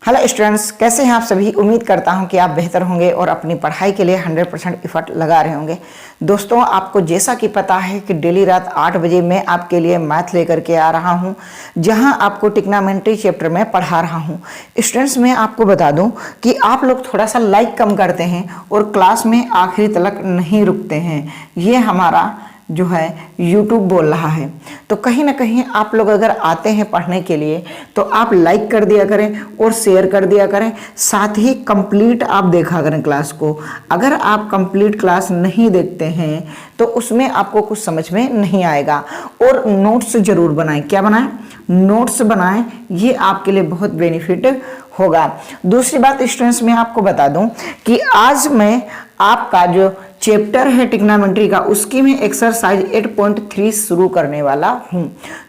Hello students, कैसे हैं आप सभी। उम्मीद करता हूं कि आप बेहतर होंगे और अपनी पढ़ाई के लिए 100% एफर्ट लगा रहे होंगे। दोस्तों, आपको जैसा कि पता है कि डेली रात 8 बजे मैं आपके लिए मैथ लेकर के आ रहा हूं, जहां आपको ट्रिग्नोमेट्री चैप्टर में पढ़ा रहा हूं। स्टूडेंट्स, मैं आपको बता दूं कि आप लोग थोड़ा सा लाइक कम करते हैं और क्लास में आखिरी तक नहीं रुकते हैं। ये हमारा जो है YouTube बोल रहा है। तो कहीं ना कहीं आप लोग अगर आते हैं पढ़ने के लिए तो आप लाइक कर दिया करें और शेयर कर दिया करें, साथ ही कंप्लीट आप देखा करें क्लास को। अगर आप कंप्लीट क्लास नहीं देखते हैं तो उसमें आपको कुछ समझ में नहीं आएगा। और नोट्स जरूर बनाएं। क्या बनाएं? नोट्स बनाएं। ये आपके लिए बहुत बेनिफिट होगा। दूसरी बात स्टूडेंट्स, मैं आपको बता दूं कि आज मैं आपका जो चैप्टर है ट्रिग्नोमेट्री का, उसकी मैं एक्सरसाइज 8.3 शुरू करने वाला हूं।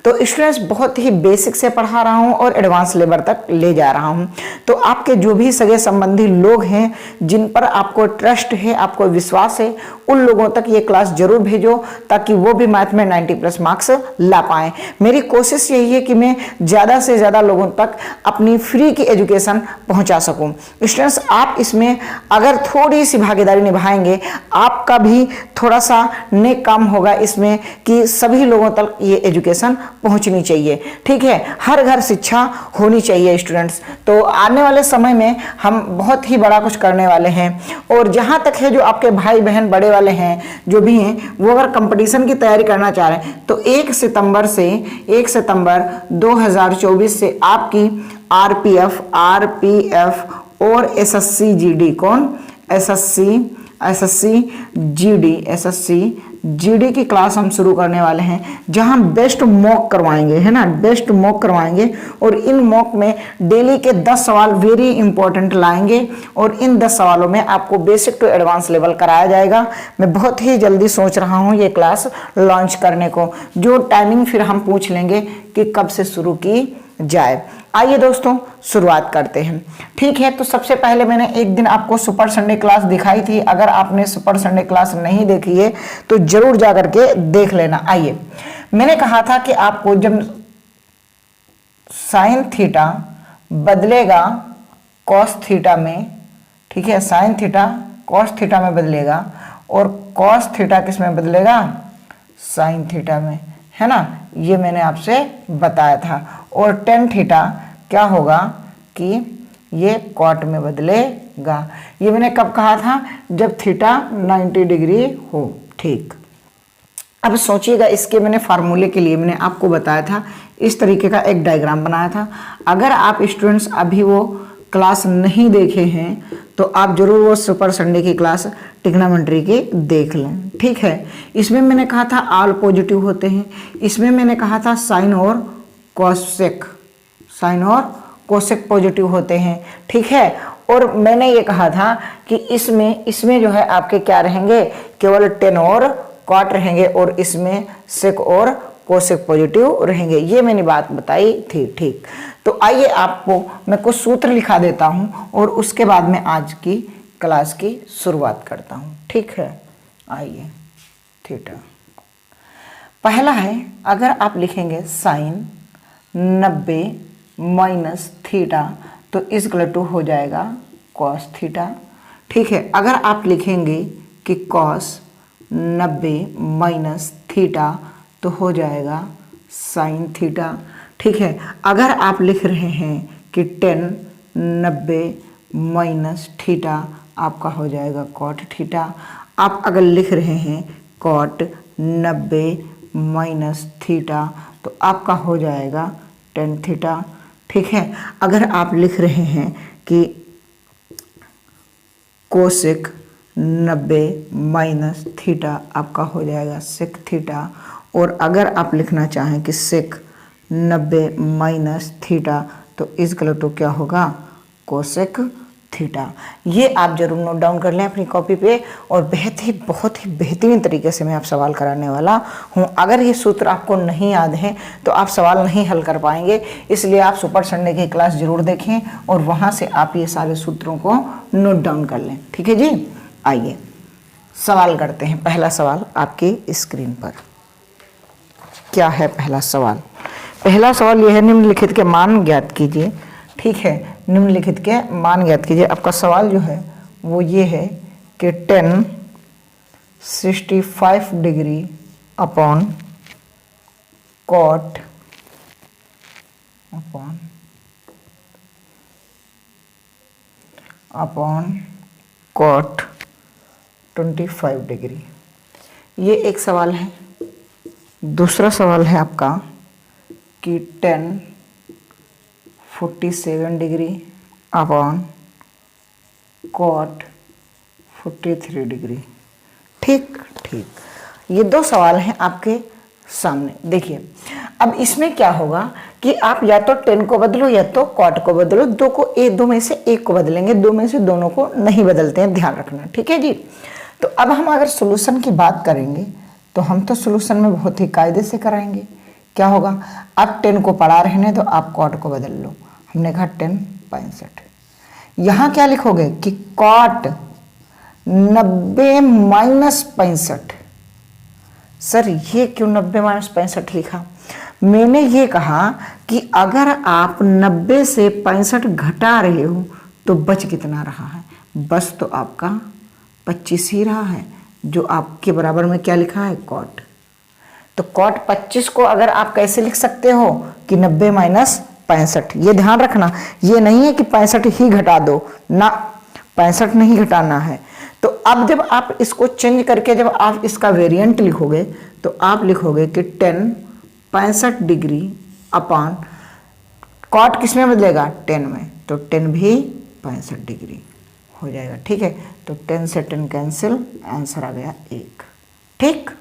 तो स्टूडेंट्स, बहुत ही बेसिक से पढ़ा रहा हूं और एडवांस लेवल तक ले जा रहा हूं। तो आपके जो भी सगे संबंधी लोग हैं, जिन पर आपको ट्रस्ट है, आपको विश्वास है, उन लोगों तक ये क्लास जरूर भेजो ताकि वो भी मैथ में 90+ मार्क्स ला पाएं। मेरी कोशिश यही है कि मैं ज़्यादा से ज़्यादा लोगों तक अपनी फ्री की एजुकेशन पहुंचा सकूं। स्टूडेंट्स, आप इसमें अगर थोड़ी सी भागीदारी निभाएंगे, आपका भी थोड़ा सा नेक काम होगा इसमें कि सभी लोगों तक ये एजुकेशन पहुंचनी चाहिए। ठीक है, हर घर शिक्षा होनी चाहिए स्टूडेंट्स। तो आने वाले समय में हम बहुत ही बड़ा कुछ करने वाले हैं। और जहां तक है जो आपके भाई बहन बड़े वाले हैं, जो भी हैं, वो अगर कंपटीशन की तैयारी करना चाह रहे हैं तो 1 सितंबर 2024 से आपकी आरपीएफ और एसएससी जीडी की क्लास हम शुरू करने वाले हैं, जहां बेस्ट मॉक करवाएंगे, है ना, बेस्ट मॉक करवाएंगे। और इन मॉक में डेली के 10 सवाल वेरी इंपॉर्टेंट लाएंगे और इन 10 सवालों में आपको बेसिक टू एडवांस लेवल कराया जाएगा। मैं बहुत ही जल्दी सोच रहा हूं ये क्लास लॉन्च करने को। जो टाइमिंग फिर हम पूछ लेंगे कि कब से शुरू की जाए। आइए दोस्तों, शुरुआत करते हैं। ठीक है, तो सबसे पहले मैंने एक दिन आपको सुपर संडे क्लास दिखाई थी। अगर आपने सुपर संडे क्लास नहीं देखी है तो जरूर जा करके देख लेना। आइए, मैंने कहा था कि आपको जब साइन थीटा बदलेगा कॉस थीटा में, ठीक है, साइन थीटा कॉस थीटा में बदलेगा और कॉस थीटा किस में बदलेगा? साइन थीटा में, है ना, ये मैंने आपसे बताया था। और टेन थीटा क्या होगा कि ये कॉट में बदलेगा। ये मैंने कब कहा था? जब थीटा 90 डिग्री हो। ठीक, अब सोचिएगा, इसके मैंने फार्मूले के लिए मैंने आपको बताया था, इस तरीके का एक डायग्राम बनाया था। अगर आप स्टूडेंट्स अभी वो क्लास नहीं देखे हैं तो आप जरूर वो सुपर संडे की क्लास ट्रिग्नोमेट्री की देख लें। ठीक है, इसमें मैंने कहा था ऑल पॉजिटिव होते हैं। इसमें मैंने कहा था साइन और कोसेक पॉजिटिव होते हैं। ठीक है, और मैंने ये कहा था कि इसमें जो है आपके क्या रहेंगे? केवल टेन और कॉट रहेंगे और इसमें सेक और कोसेक पॉजिटिव रहेंगे। ये मैंने बात बताई थी। ठीक, तो आइए आपको मैं कुछ सूत्र लिखा देता हूं और उसके बाद में आज की क्लास की शुरुआत करता हूं। ठीक है, आइए। थीटा पहला है, अगर आप लिखेंगे साइन 90 माइनस थीटा तो इक्वल टू हो जाएगा कॉस थीटा। ठीक है, अगर आप लिखेंगे कि कॉस 90 माइनस थीटा तो हो जाएगा साइन थीटा। ठीक है, अगर आप लिख रहे हैं कि 90 माइनस थीटा आपका हो जाएगा कॉट थीटा। आप अगर लिख रहे हैं कॉट 90 माइनस थीटा तो आपका हो जाएगा टेन थीटा। ठीक है, अगर आप लिख रहे हैं कि कोसेक 90 माइनस थीटा आपका हो जाएगा सेक थीटा। और अगर आप लिखना चाहें कि सेक 90 माइनस थीटा तो इक्वल टू क्या होगा? Cosec theta. ये आप जरूर नोट डाउन कर लें अपनी कॉपी पे। और बहुत ही बेहतरीन तरीके से मैं आप सवाल कराने वाला हूँ। अगर ये सूत्र आपको नहीं याद है तो आप सवाल नहीं हल कर पाएंगे। इसलिए आप सुपर संडे की क्लास जरूर देखें और वहाँ से आप ये सारे सूत्रों को नोट डाउन कर लें। ठीक है जी, आइए सवाल करते हैं। पहला सवाल आपकी स्क्रीन पर क्या है? पहला सवाल यह है, निम्नलिखित के मान ज्ञात कीजिए। ठीक है, निम्नलिखित के मान ज्ञात कीजिए। आपका सवाल जो है वो ये है कि tan 65 degree upon cot upon cot 25 degree, ये एक सवाल है। दूसरा सवाल है आपका कि tan 47 degree upon cot 43 degree. ठीक, ये दो सवाल हैं आपके सामने। देखिए अब इसमें क्या होगा कि आप या तो tan को बदलो या तो cot को बदलो, दो में से एक को बदलेंगे, दो में से दोनों को नहीं बदलते हैं, ध्यान रखना। ठीक है जी। तो अब हम अगर सोल्यूशन की बात करेंगे तो हम तो सोल्यूशन में बहुत ही कायदे से कराएंगे। क्या होगा, आप tan को पढ़ा रहे हैं तो आप cot को बदल लो। हमने कहा tan 65, यहाँ क्या लिखोगे कि cot 90 माइनस 65। सर ये क्यों 90 माइनस 65 लिखा? मैंने ये कहा कि अगर आप 90 से 65 घटा रहे हो तो बच कितना रहा है? बस तो आपका 25 ही रहा है, जो आपके बराबर में क्या लिखा है, cot। तो cot 25 को अगर आप कैसे लिख सकते हो कि 90 माइनस 65। ये ध्यान रखना, ये नहीं है कि 65 ही घटा दो ना, 65 नहीं घटाना है। तो अब जब आप इसको चेंज करके जब आप इसका वेरिएंट लिखोगे तो आप लिखोगे कि tan 65 डिग्री अपॉन cot किस में बदलेगा, tan में, तो tan भी 65 डिग्री हो जाएगा। ठीक है, तो tan से tan कैंसिल, आंसर आ गया 1। ठीक,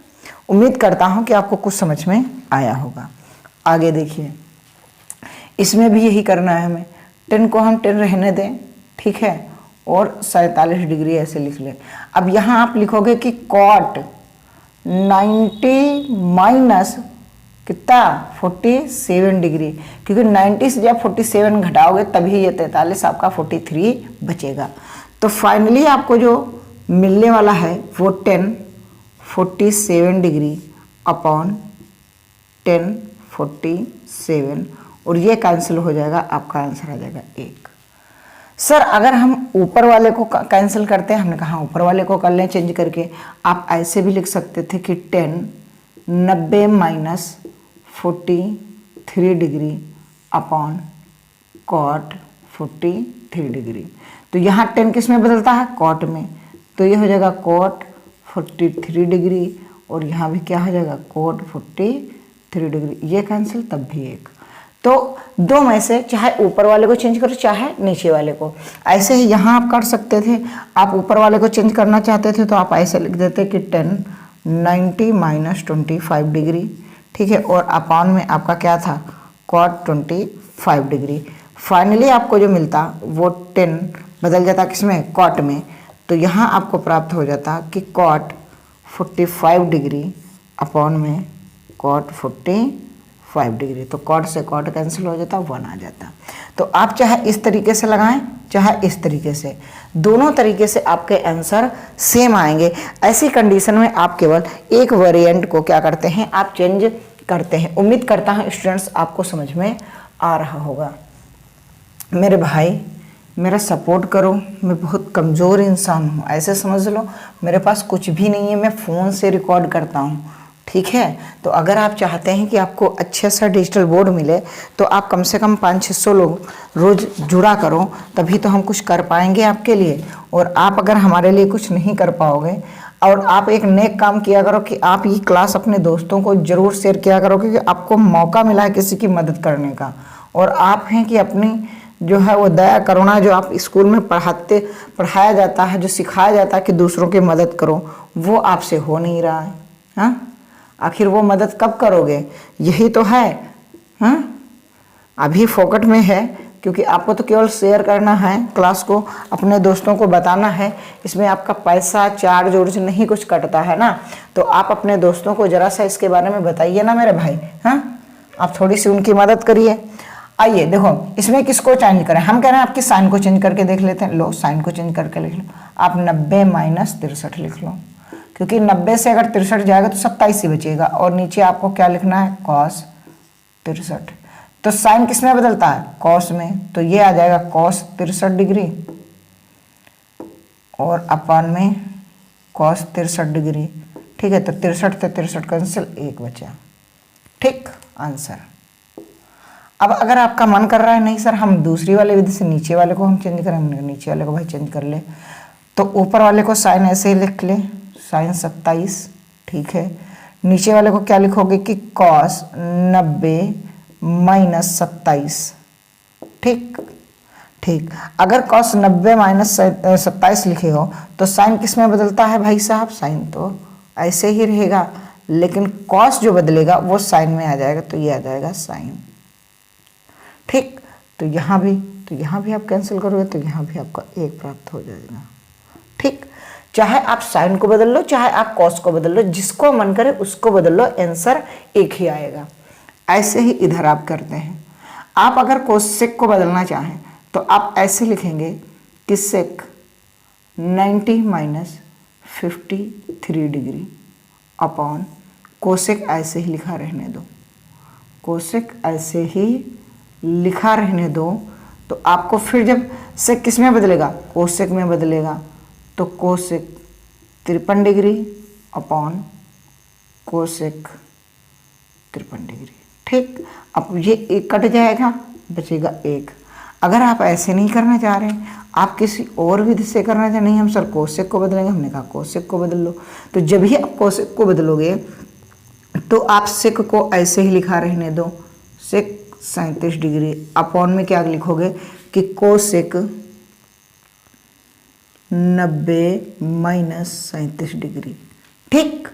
उम्मीद करता हूं कि आपको कुछ समझ में आया होगा। आगे देखिए, इसमें भी यही करना है हमें। tan को हम tan रहने दें, ठीक है, और 47 डिग्री ऐसे लिख लें। अब यहाँ आप लिखोगे कि cot 90 माइनस कितना, 47 डिग्री, क्योंकि 90 से जब 47 घटाओगे तभी ये 43 आपका 43 बचेगा। तो फाइनली आपको जो मिलने वाला है वो tan 47 डिग्री अपॉन tan 47, और ये कैंसिल हो जाएगा, आपका आंसर आ जाएगा 1। सर अगर हम ऊपर वाले को कैंसिल करते हैं, हमने कहा ऊपर वाले को कर लें चेंज करके। आप ऐसे भी लिख सकते थे कि tan 90 minus 43 degree upon cot 43 degree. तो यहाँ tan किस में बदलता है, cot में, तो ये हो जाएगा cot 43 डिग्री, और यहाँ भी क्या हो जाएगा, cot 43 डिग्री। ये कैंसिल, तब भी 1। तो दो में से चाहे ऊपर वाले को चेंज करो चाहे नीचे वाले को। ऐसे ही यहाँ आप कर सकते थे, आप ऊपर वाले को चेंज करना चाहते थे तो आप ऐसे लिख देते कि tan 90 माइनस 25 डिग्री, ठीक है, और अपॉन में आपका क्या था, cot 25 डिग्री। फाइनली आपको जो मिलता वो tan बदल जाता किसमें, cot में, तो यहाँ आपको प्राप्त हो जाता कि cot 45 डिग्री अपॉन में cot 45 डिग्री। तो cot से cot कैंसिल हो जाता, 1 आ जाता। तो आप चाहे इस तरीके से लगाएं चाहे इस तरीके से, दोनों तरीके से आपके आंसर सेम आएंगे। ऐसी कंडीशन में आप केवल एक वेरिएंट को क्या करते हैं, आप चेंज करते हैं। उम्मीद करता हूं स्टूडेंट्स आपको समझ में आ रहा होगा। मेरे भाई मेरा सपोर्ट करो, मैं बहुत कमज़ोर इंसान हूँ, ऐसे समझ लो। मेरे पास कुछ भी नहीं है, मैं फ़ोन से रिकॉर्ड करता हूँ, ठीक है। तो अगर आप चाहते हैं कि आपको अच्छा सा डिजिटल बोर्ड मिले तो आप कम से कम 500-600 लोग रोज़ जुड़ा करो, तभी तो हम कुछ कर पाएंगे आपके लिए। और आप अगर हमारे लिए कुछ नहीं कर पाओगे, और आप एक नेक काम किया करो कि आप ये क्लास अपने दोस्तों को ज़रूर शेयर किया करो, क्योंकि आपको मौका मिला है किसी की मदद करने का। और आप हैं कि अपनी जो है वो दया करुणा जो आप स्कूल में पढ़ाया जाता है, जो सिखाया जाता है कि दूसरों की मदद करो, वो आपसे हो नहीं रहा है। हाँ, आखिर वो मदद कब करोगे, यही तो है। हाँ, अभी फोकट में है, क्योंकि आपको तो केवल शेयर करना है क्लास को, अपने दोस्तों को बताना है। इसमें आपका पैसा चार्ज वर्ज नहीं कुछ कटता है ना। तो आप अपने दोस्तों को ज़रा सा इसके बारे में बताइए ना मेरे भाई। हाँ, आप थोड़ी सी उनकी मदद करिए। आइए देखो, इसमें किसको चेंज करें, हम कह रहे हैं आपकी साइन को चेंज करके देख लेते हैं। लो, साइन को चेंज करके लिख लो। आप 90 माइनस 63 लिख लो, क्योंकि 90 से अगर 63 जाएगा तो 27 ही बचेगा। और नीचे आपको क्या लिखना है, cos 63। तो साइन किस में बदलता है? कॉस में। तो ये आ जाएगा कॉस 63 डिग्री और अपान में कॉस 63 डिग्री। ठीक है, तो 63 से 63 कैंसिल, 1 बचा। ठीक आंसर। अब अगर आपका मन कर रहा है नहीं सर हम दूसरी वाले विधि से नीचे वाले को हम चेंज करें, हमने नीचे वाले को भाई चेंज कर ले, तो ऊपर वाले को साइन ऐसे ही लिख ले, साइन 27। ठीक है, नीचे वाले को क्या लिखोगे कि कॉस 90 माइनस 27। ठीक ठीक, अगर कॉस 90 माइनस 27 लिखे हो तो साइन किस में बदलता है भाई साहब? साइन तो ऐसे ही रहेगा, लेकिन कॉस जो बदलेगा वो साइन में आ जाएगा, तो ये आ जाएगा साइन। ठीक, तो यहाँ भी आप कैंसिल करोगे तो यहाँ भी आपका 1 प्राप्त हो जाएगा। ठीक, चाहे आप साइन को बदल लो चाहे आप कॉस को बदल लो, जिसको मन करे उसको बदल लो, आंसर एक ही आएगा। ऐसे ही इधर आप करते हैं। आप अगर कोसेक को बदलना चाहें तो आप ऐसे लिखेंगे कि सेक 90 माइनस 53 डिग्री अपॉन कोसेक ऐसे ही लिखा रहने दो, कोसेक ऐसे ही लिखा रहने दो। तो आपको फिर जब सेक किस में बदलेगा? कोसेक में बदलेगा, तो cosec 53 degree upon cosec 53 degree. ठीक, अब ये 1 कट जाएगा, बचेगा 1। अगर आप ऐसे नहीं करना चाह रहे हैं, आप किसी और विधि से करना चाह, नहीं हम सर कोसेक को बदलेंगे, हमने कहा कोसेक को बदल लो। तो जब भी आप कोसेक को बदलोगे तो आप सेक को ऐसे ही लिखा रहने दो, सेक 37 डिग्री अपॉन में क्या लिखोगे कि कोसेक 90 माइनस 37 डिग्री। ठीक,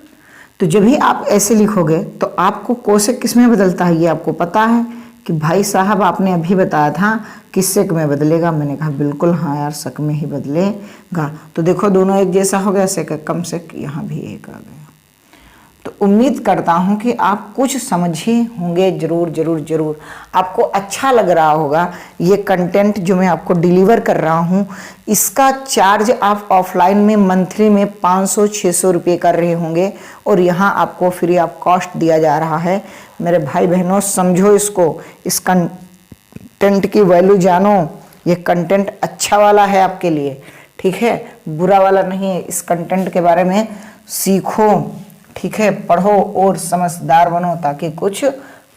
तो जब भी आप ऐसे लिखोगे तो आपको कोसेक किस में बदलता है ये आपको पता है कि भाई साहब आपने अभी बताया था कि सेक में बदलेगा। मैंने कहा बिल्कुल हाँ यार सेक में ही बदलेगा। तो देखो दोनों एक जैसा हो गया, सेक कम सेक, यहाँ भी 1 आ गया। तो उम्मीद करता हूँ कि आप कुछ समझे होंगे, जरूर जरूर जरूर आपको अच्छा लग रहा होगा। ये कंटेंट जो मैं आपको डिलीवर कर रहा हूँ, इसका चार्ज आप ऑफलाइन में मंथली में 500-600 रुपये कर रहे होंगे और यहाँ आपको फ्री ऑफ कॉस्ट दिया जा रहा है। मेरे भाई बहनों समझो इसको, इस कंटेंट की वैल्यू जानो। ये कंटेंट अच्छा वाला है आपके लिए, ठीक है, बुरा वाला नहीं है। इस कंटेंट के बारे में सीखो, ठीक है, पढ़ो और समझदार बनो ताकि कुछ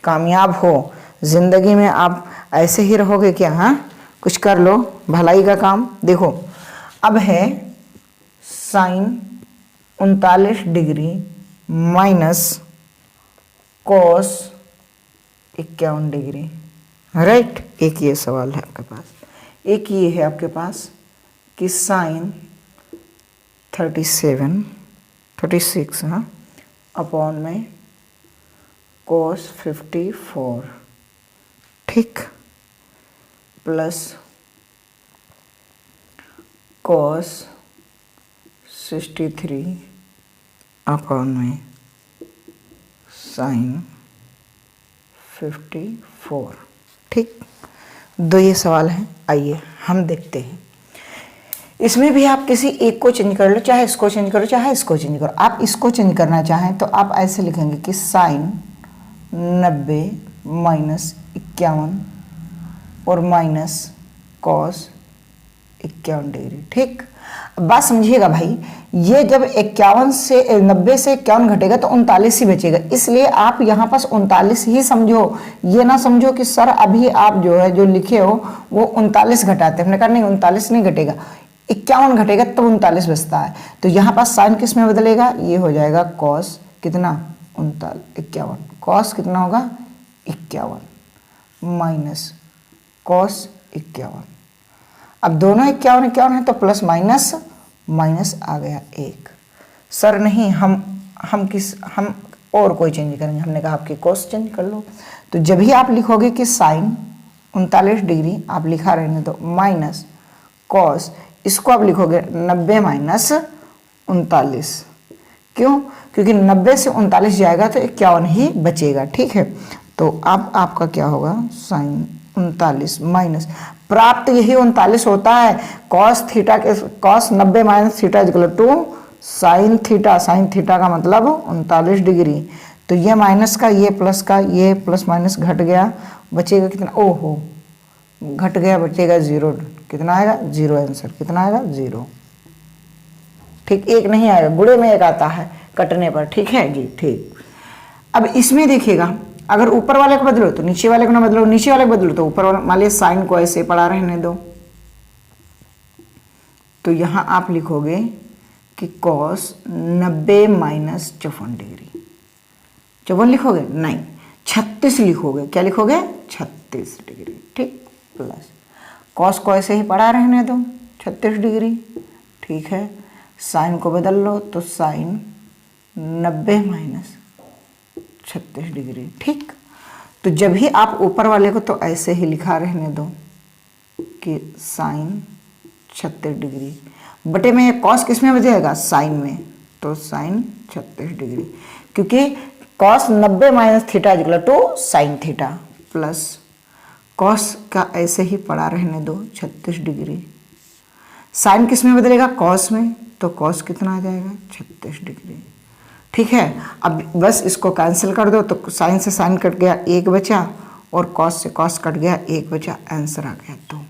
कामयाब हो जिंदगी में। आप ऐसे ही रहोगे क्या? हाँ, कुछ कर लो भलाई का काम। देखो अब है sine 39 degree minus cos 51 degree, right. एक ये सवाल है आपके पास, एक ये है आपके पास कि साइन 36 हाँ अपॉन में कोस 54, ठीक, प्लस कोस 63 अपॉन में साइन 54। ठीक, दो ये सवाल हैं, आइए हम देखते हैं। इसमें भी आप किसी एक को चेंज कर लो, चाहे इसको चेंज करो चाहे इसको चेंज करो। आप इसको चेंज करना चाहें तो आप ऐसे लिखेंगे कि साइन 90 माइनस 51 और माइनस कॉस 51 डिग्री। ठीक, अब बात समझिएगा भाई, ये जब 51 से 90 से 51 घटेगा तो 39 ही बचेगा, इसलिए आप यहाँ पास 39 ही समझो। ये ना समझो कि सर अभी आप जो है जो लिखे हो वो 39 घटाते। हमने कहा नहीं 39 नहीं घटेगा, 51 घटेगा तब 39 बचता है। तो यहाँ पास साइन किस में बदलेगा? ये हो जाएगा कॉस कितना 51, कॉस कितना होगा 51 माइनस कॉस 51। अब दोनों 51 है तो प्लस माइनस माइनस आ गया 1। सर नहीं हम और कोई चेंज करेंगे। हमने कहा आपके कॉस चेंज कर लो। तो जब भी आप लिखोगे कि साइन 39 डिग्री आप लिखा रहने दो माइनस कॉस, इसको आप लिखोगे 90 माइनस 39। क्यों? क्योंकि 90 से 39 जाएगा तो 51 ही बचेगा। ठीक है, तो अब आपका क्या होगा साइन 39 माइनस प्राप्त यही 39 होता है। कॉस थीटा के cos 90 minus theta equal to sine theta. Sine theta का मतलब 39 डिग्री। तो ये माइनस का, ये प्लस का, ये प्लस माइनस घट गया, बचेगा कितना, ओहो घट गया, बचेगा 0। कितना आएगा 0 आंसर, कितना आएगा 0। ठीक, एक नहीं आएगा, गुणे में एक आता है कटने पर, ठीक है जी, ठीक। अब इसमें देखिएगा, अगर ऊपर वाले को बदलो तो नीचे वाले को ना बदलो, नीचे वाले को बदलो तो ऊपर वाले, मान लिया साइन को ऐसे पड़ा रहने दो, तो यहां आप लिखोगे कि कॉस 90 माइनस 54 डिग्री। 54 लिखोगे नहीं, 36 लिखोगे। क्या लिखोगे 36 डिग्री, ठीक। प्लस कॉस को ऐसे ही पड़ा रहने दो 36 डिग्री, ठीक है। साइन को बदल लो तो साइन 90 माइनस 36 डिग्री, ठीक। तो जब भी आप ऊपर वाले को तो ऐसे ही लिखा रहने दो कि साइन 36 डिग्री, बटे में कॉस किस में बचेगा, साइन में, तो साइन 36 डिग्री, क्योंकि cos 90 minus theta equal to sine theta, plus cos का ऐसे ही पड़ा रहने दो 36 डिग्री, साइन किस में बदलेगा, कॉस में, तो कॉस कितना आ जाएगा 36 डिग्री, ठीक है। अब बस इसको कैंसिल कर दो, तो साइन से साइन कट गया, 1 बचा, और कॉस से कॉस कट गया, 1 बचा, आंसर आ गया 2।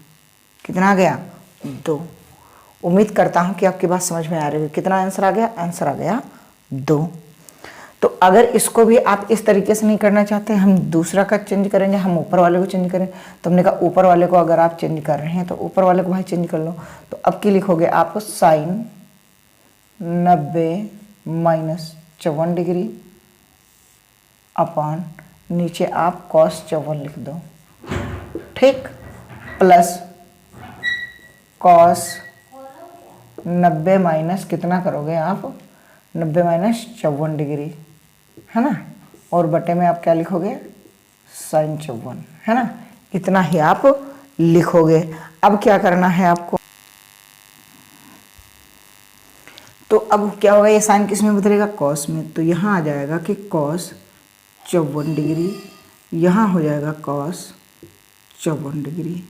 कितना आ गया 2। उम्मीद करता हूं कि आपकी बात समझ में आ रही है। कितना आंसर आ गया, आंसर आ गया 2। तो अगर इसको भी आप इस तरीके से नहीं करना चाहते, हम दूसरा का चेंज करेंगे, हम ऊपर वाले को चेंज करें, तो हमने कहा ऊपर वाले को अगर आप चेंज कर रहे हैं तो ऊपर वाले को भाई चेंज कर लो। तो अब की लिखोगे आप साइन 90 माइनस 54 डिग्री अपान नीचे आप कॉस 54 लिख दो, ठीक, प्लस कॉस 90 माइनस कितना करोगे आप, 90 माइनस 54 डिग्री, है ना, और बटे में आप क्या लिखोगे साइन 54, है ना। इतना ही आप लिखोगे। अब क्या करना है आपको, तो अब क्या होगा, ये साइन किस में बदलेगा, कॉस में, तो यहाँ आ जाएगा कि कॉस 54 डिग्री, यहाँ हो जाएगा कॉस 54 डिग्री,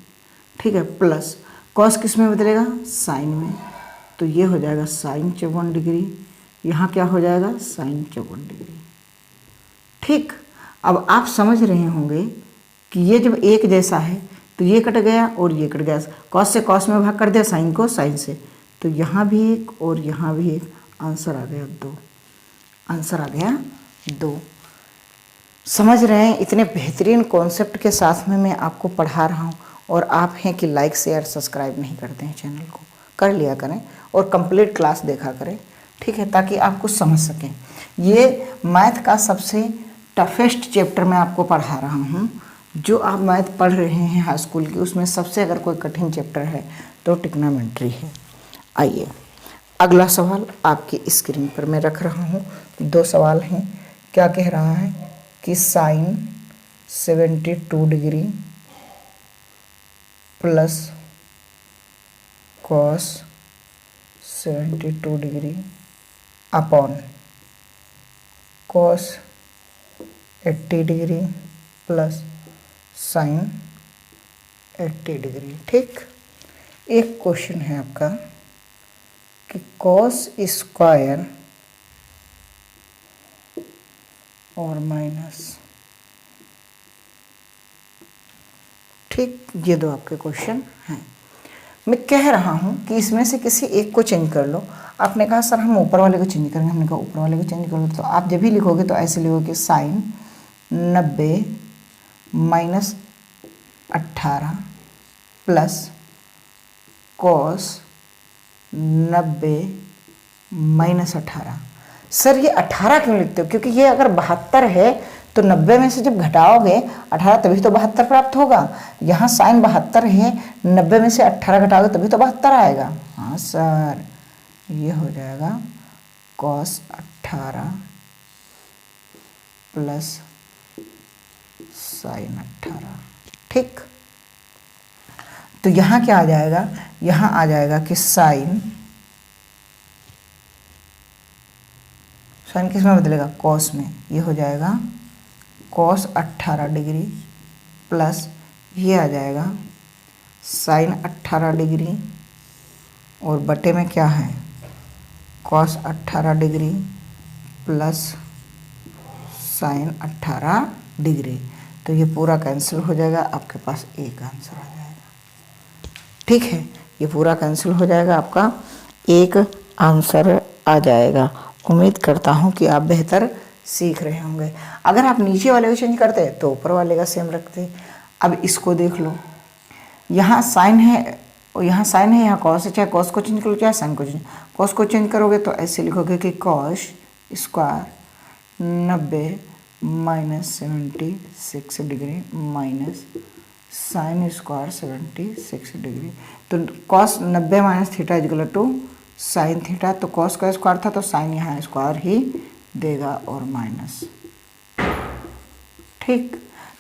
ठीक है, प्लस कॉस किस में बदलेगा, साइन में, तो ये हो जाएगा साइन 54 डिग्री, यहाँ क्या हो जाएगा साइन 54 डिग्री, ठीक। अब आप समझ रहे होंगे कि ये जब एक जैसा है तो ये कट गया और ये कट गया, कॉस से कॉस में भाग कर दिया, साइन को साइन से, तो यहाँ भी एक और यहाँ भी एक, आंसर आ गया 2। आंसर आ गया 2। समझ रहे हैं, इतने बेहतरीन कॉन्सेप्ट के साथ में मैं आपको पढ़ा रहा हूँ, और आप हैं कि लाइक शेयर सब्सक्राइब नहीं करते हैं चैनल को, कर लिया करें और कंप्लीट क्लास देखा करें, ठीक है, ताकि आप कुछ समझ सकें। ये मैथ का सबसे टफेस्ट चैप्टर मैं आपको पढ़ा रहा हूँ। जो आप मैथ पढ़ रहे हैं हाई स्कूल की, उसमें सबसे अगर कोई कठिन चैप्टर है तो ट्रिग्नोमेट्री है। आइए अगला सवाल आपकी स्क्रीन पर मैं रख रहा हूँ। 2 सवाल हैं। क्या कह रहा है कि sine 72 degree plus cos 72 degree upon cos 80 degree plus sine 80 degree, ठीक। एक क्वेश्चन है आपका कि कॉस स्क्वायर और माइनस, ठीक, ये 2 आपके क्वेश्चन हैं। मैं कह रहा हूँ कि इसमें से किसी एक को चेंज कर लो। आपने कहा सर हम ऊपर वाले को चेंज करेंगे, हमने कहा ऊपर वाले को चेंज कर लो, तो आप जब भी लिखोगे तो ऐसे लिखोगे sine 90 minus 18 plus cos 90 minus 18। Sir ये 18 क्यों लिखते हो, क्योंकि ये अगर 72 है तो 90 में से जब घटाओगे 18 तभी तो 72 प्राप्त होगा। यहाँ साइन 72 है, 90 में से 18 घटाओगे तभी तो 72 आएगा। हाँ सर, ये हो जाएगा कॉस 18 प्लस साइन 18, ठीक। तो यहाँ क्या आ जाएगा, यहाँ आ जाएगा कि साइन किस में बदलेगा, कॉस में, ये हो जाएगा कॉस 18 डिग्री प्लस ये आ जाएगा साइन 18 डिग्री, और बटे में क्या है cos 18 degree plus sign 18 degree. तो ये पूरा कैंसिल हो जाएगा, आपके पास एक आंसर आ जाएगा। ठीक है, ये पूरा कैंसिल हो जाएगा, आपका एक आंसर आ जाएगा। उम्मीद करता हूँ कि आप बेहतर सीख रहे होंगे। अगर आप नीचे वाले को चेंज करते तो ऊपर वाले का सेम रखते। अब इसको देख लो, यहाँ साइन है और यहाँ साइन है, यहाँ कॉस है। चाहे कॉस को चेंज करो चाहे साइन को चेंज, कॉस को चेंज करोगे तो ऐसे लिखोगे कि cos square 90 minus 76 degree minus sine square 76 degree. तो cos 90 minus theta equal to sine theta. तो कॉस का स्क्वायर था तो साइन यहाँ स्क्वायर ही देगा और माइनस। ठीक,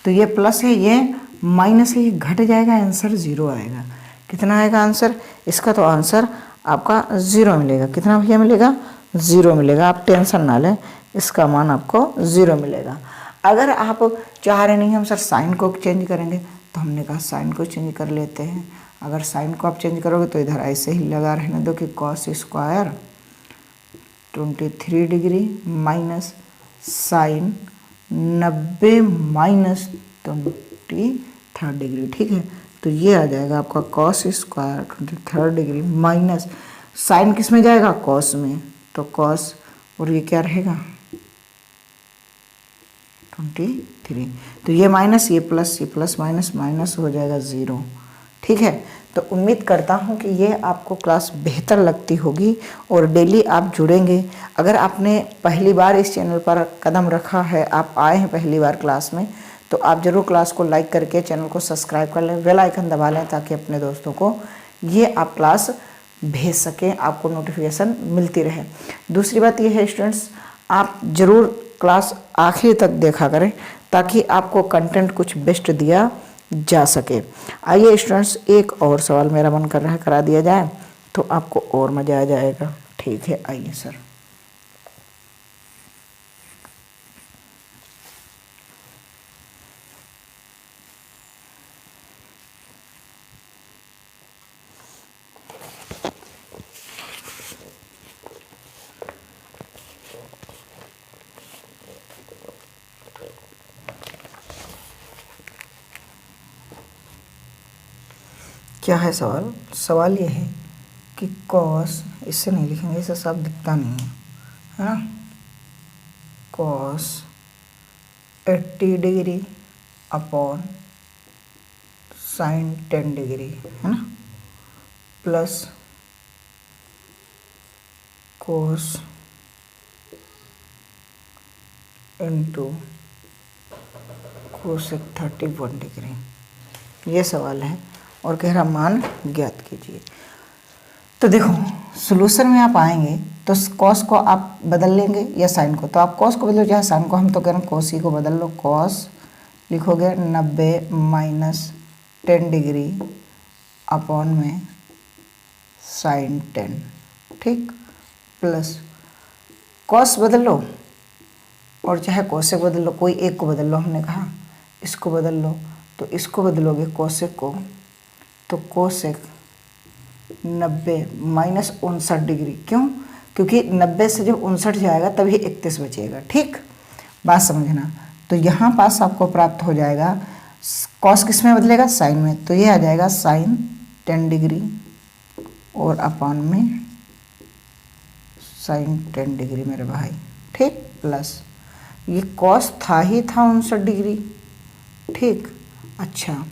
तो ये प्लस है, ये माइनस है, ये घट जाएगा, आंसर 0 आएगा। कितना आएगा आंसर इसका? तो आंसर आपका 0 मिलेगा। कितना भैया मिलेगा? 0 मिलेगा। आप टेंशन ना लें, इसका मान आपको 0 मिलेगा। अगर आप चाह रहे नहीं हम सर साइन को चेंज करेंगे, तो हमने कहा साइन को चेंज कर लेते हैं। अगर साइन को आप चेंज करोगे तो इधर ऐसे ही लगा रहने दो कि cos square 23 degree minus sine 90 minus 23 degree. ठीक है, तो ये आ जाएगा आपका cos square 23 degree minus sine किस में जाएगा? कॉस में। तो कॉस और ये क्या रहेगा? 23। तो ये माइनस ये प्लस माइनस माइनस हो जाएगा 0। ठीक है, तो उम्मीद करता हूँ कि ये आपको क्लास बेहतर लगती होगी और डेली आप जुड़ेंगे। अगर आपने पहली बार इस चैनल पर कदम रखा है, आप आए हैं पहली बार क्लास में, तो आप ज़रूर क्लास को लाइक करके चैनल को सब्सक्राइब कर लें, बेल आइकन दबा लें ताकि अपने दोस्तों को ये आप क्लास भेज सकें, आपको नोटिफिकेशन मिलती रहे। दूसरी बात ये है स्टूडेंट्स, आप ज़रूर क्लास आखिर तक देखा करें ताकि आपको कंटेंट कुछ बेस्ट दिया जा सके। आइए स्टूडेंट्स, एक और सवाल मेरा मन कर रहा है करा दिया जाए तो आपको और मज़ा आ जाएगा। ठीक है, आइए सर। क्या है सवाल? सवाल ये है कि कॉस, इससे नहीं लिखेंगे, इससे सब दिखता नहीं है ना, cos 80 degree upon sine 10 degree है ना, plus cos into cosec 31 degree. ये सवाल है और कह रहा मान ज्ञात कीजिए। तो देखो, सॉल्यूशन में आप आएंगे तो कॉस को आप बदल लेंगे या साइन को, तो आप कॉस को बदलो चाहे साइन को, हम तो कह रहे हैं कॉस ही को बदल लो। कॉस लिखोगे 90 माइनस 10 डिग्री अपॉन में साइन 10। ठीक, प्लस कॉस बदल लो और चाहे कोसेक बदल लो, कोई एक को बदल लो। हमने कहा इसको बदल लो, तो इसको बदलोगे कोसेक को, तो कोसेक 90 माइनस 59 डिग्री। क्यों? क्योंकि 90 से जब 59 जाएगा तभी 31 बचेगा। ठीक, बात समझना। तो यहाँ पास आपको प्राप्त हो जाएगा, कॉस किस में बदलेगा? साइन में। तो ये आ जाएगा साइन 10 डिग्री और अपॉन में साइन 10 डिग्री मेरे भाई। ठीक, प्लस ये कॉस था ही था 59 डिग्री। ठीक, अच्छा,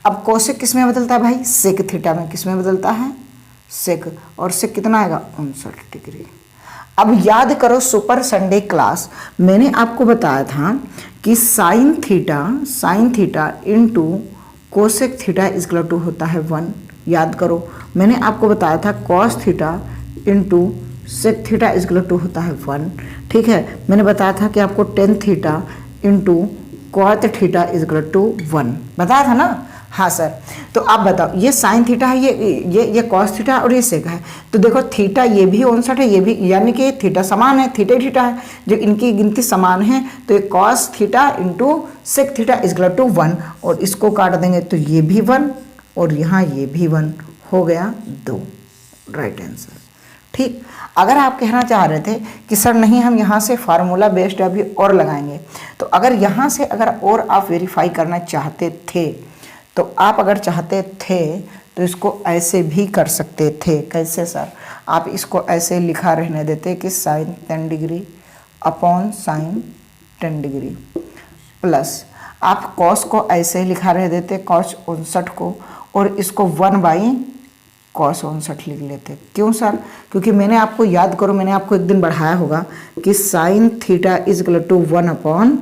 अब कोसेक किस में बदलता है भाई? सेक थीटा में। किस में बदलता है? सेक। और सेक कितना आएगा? 59 डिग्री। अब याद करो सुपर संडे क्लास, मैंने आपको बताया था कि sine theta into cosec theta equal to होता है 1। याद करो, मैंने आपको बताया था cos theta into sec theta equal to होता है 1। ठीक है, मैंने बताया था कि आपको tan theta into cot theta equal to 1 बताया था ना। हाँ सर, तो आप बताओ, ये साइन थीटा है, ये कॉस थीटा और ये सेक है। तो देखो थीटा ये भी 59 है, ये भी, यानी कि थीटा समान है, थीटा ही थीटा है। जब इनकी गिनती समान है तो ये cos theta into sec theta equal to 1, और इसको काट देंगे तो ये भी 1 और यहाँ ये भी 1 हो गया 2। Right answer. ठीक। अगर आप कहना चाह रहे थे कि सर नहीं हम यहाँ से फार्मूला बेस्ड अभी और लगाएंगे, तो अगर यहाँ से अगर और आप वेरीफाई करना चाहते थे, तो आप अगर चाहते थे तो इसको ऐसे भी कर सकते थे। कैसे सर? आप इसको ऐसे लिखा रहने देते कि sine 10 degree upon sine 10 degree, plus आप कॉस को ऐसे लिखा रह देते कॉस 59 को, और इसको 1 कॉस 59 लिख लेते। क्यों सर? क्योंकि मैंने आपको, याद करो, मैंने आपको एक दिन बढ़ाया होगा कि sine theta is equal to 1 upon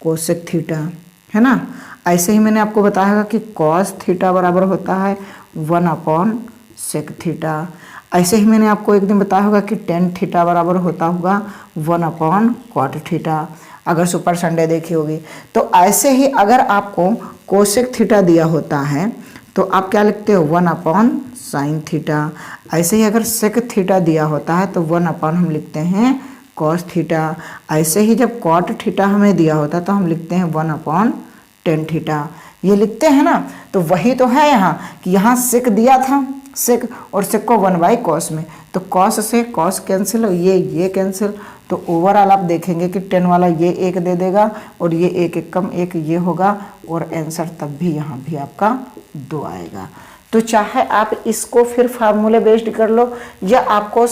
cosec theta, है ना। ऐसे ही मैंने आपको बताया होगा कि कॉस थीटा बराबर होता है 1 अपॉन सेक थीटा। ऐसे ही मैंने आपको एक दिन बताया होगा कि टेन थीटा बराबर होता होगा 1 अपॉन कॉट थीटा, अगर सुपर संडे देखी होगी। तो ऐसे ही अगर आपको कोसेक थीटा दिया होता है तो आप क्या लिखते हो? 1 अपॉन साइन थीटा। ऐसे ही अगर सेक थीटा दिया होता है तो 1 अपॉन हम लिखते हैं कॉस थीटा। ऐसे ही जब कॉट थीटा हमें दिया होता है तो हम लिखते हैं 1 अपॉन टेन थीटा। ये लिखते हैं ना। तो वही तो है यहाँ कि यहाँ सेक दिया था, सेक, और सेक को 1 कॉस में, तो कॉस से कॉस कैंसिल, ये कैंसिल, तो ओवरऑल आप देखेंगे कि 10 वाला ये एक दे देगा और ये एक कम एक ये होगा, और आंसर तब भी यहाँ भी आपका 2 आएगा। तो चाहे आप इसको फिर फार्मूले बेस्ड कर लो, या आपको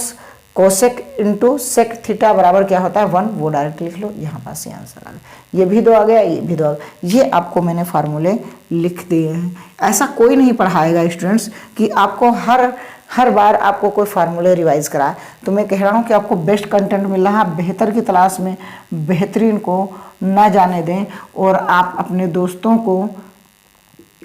कोसेक इंटू सेक थीटा बराबर क्या होता है 1, वो डायरेक्ट लिख लो, यहाँ पास ये आंसर आ गया। ये भी 2 आ गया, ये भी 2 आ गया। ये आपको मैंने फार्मूले लिख दिए हैं। ऐसा कोई नहीं पढ़ाएगा स्टूडेंट्स कि आपको हर बार आपको कोई फार्मूले रिवाइज कराए। तो मैं कह रहा हूँ कि आपको बेस्ट कंटेंट मिल रहा है, बेहतर की तलाश में बेहतरीन को ना जाने दें, और आप अपने दोस्तों को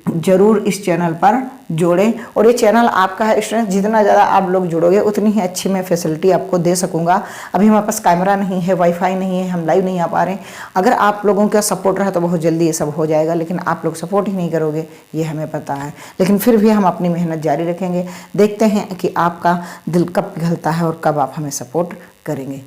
जरूर इस चैनल पर जोड़ें। और ये चैनल आपका है स्टूडेंट, जितना ज़्यादा आप लोग जुड़ोगे उतनी ही अच्छी मैं फैसिलिटी आपको दे सकूंगा। अभी हमारे पास कैमरा नहीं है, वाईफाई नहीं है, हम लाइव नहीं आ पा रहे हैं। अगर आप लोगों का सपोर्ट रहा तो बहुत जल्दी ये सब हो जाएगा, लेकिन आप लोग सपोर्ट ही नहीं करोगे, ये हमें पता है। लेकिन फिर भी हम अपनी मेहनत जारी रखेंगे। देखते हैं कि आपका दिल कब पिघलता है और कब आप हमें सपोर्ट करेंगे।